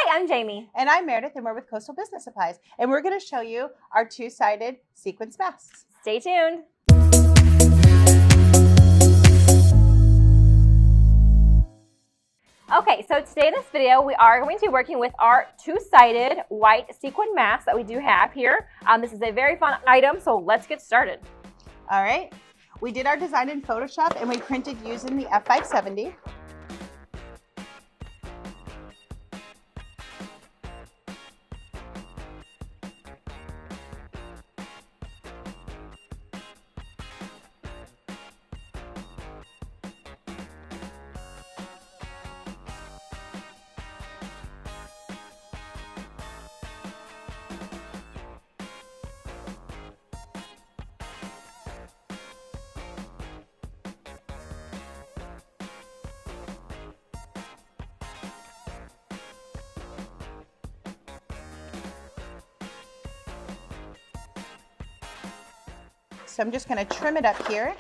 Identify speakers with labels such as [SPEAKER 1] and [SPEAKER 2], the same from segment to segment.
[SPEAKER 1] Hi, I'm Jamie.
[SPEAKER 2] And I'm Meredith, and we're with Coastal Business Supplies. And we're going to show you our two-sided sequence masks.
[SPEAKER 1] Stay tuned. Okay, so today in this video, we are going to be working with our two-sided white sequin mask that we do have here. This is a very fun item, so let's get started.
[SPEAKER 2] All right. We did our design in Photoshop, and we printed using the F570. So I'm just going to trim it up here.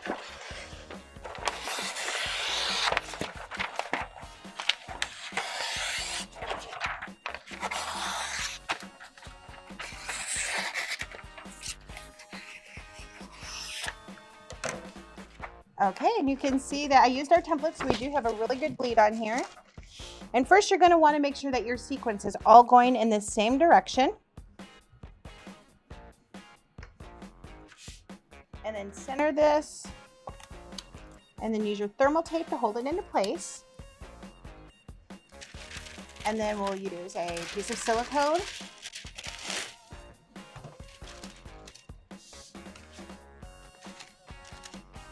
[SPEAKER 2] Okay, and you can see that I used our template, so we do have a really good bleed on here. And first you're going to want to make sure that your sequence is all going in the same direction. And then center this, and then use your thermal tape to hold it into place. And then we'll use a piece of silicone.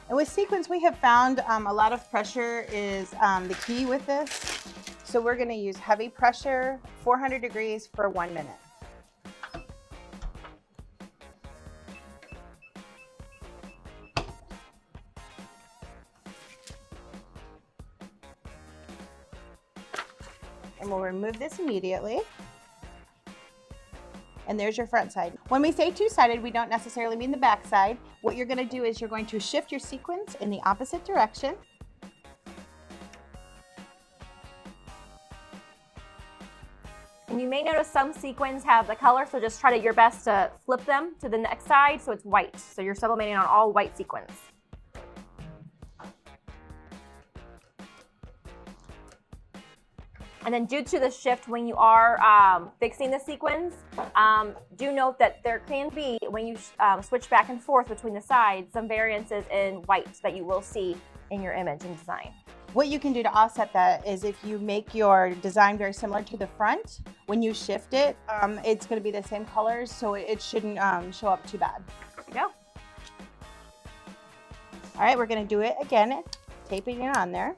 [SPEAKER 2] And with sequins, we have found a lot of pressure is the key with this. So we're going to use heavy pressure, 400 degrees for 1 minute. And we'll remove this immediately. And there's your front side. When we say two-sided, we don't necessarily mean the back side. What you're going to do is you're going to shift your sequins in the opposite direction.
[SPEAKER 1] And you may notice some sequins have the color, so just try your best to flip them to the next side so it's white. So you're sublimating on all white sequins. And then due to the shift when you are fixing the sequins, do note that there can be, when you switch back and forth between the sides, some variances in white that you will see in your image and design.
[SPEAKER 2] What you can do to offset that is if you make your design very similar to the front, when you shift it, it's going to be the same colors, so it shouldn't show up too bad.
[SPEAKER 1] There you go.
[SPEAKER 2] All right, we're going to do it again, taping it on there.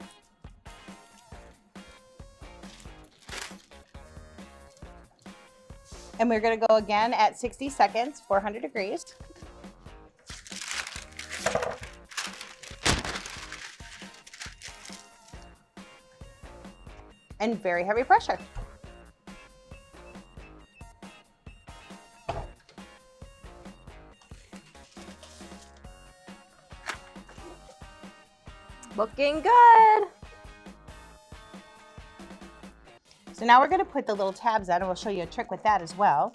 [SPEAKER 2] And we're going to go again at 60 seconds, 400 degrees. And very heavy pressure.
[SPEAKER 1] Looking good.
[SPEAKER 2] So now we're going to put the little tabs on, and we'll show you a trick with that as well.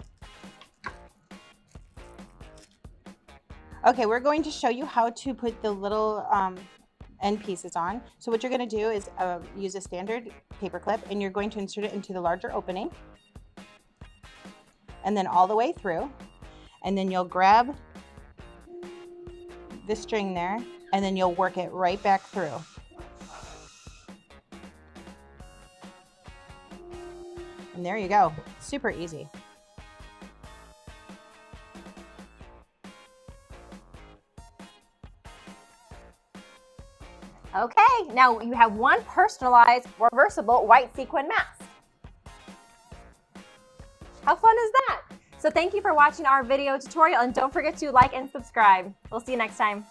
[SPEAKER 2] Okay, we're going to show you how to put the little end pieces on. So what you're going to do is use a standard paper clip, and you're going to insert it into the larger opening, and then all the way through, and then you'll grab the string there, and then you'll work it right back through. And there you go, super easy.
[SPEAKER 1] Okay, now you have one personalized reversible white sequin mask. How fun is that? So thank you for watching our video tutorial, and don't forget to like and subscribe. We'll see you next time.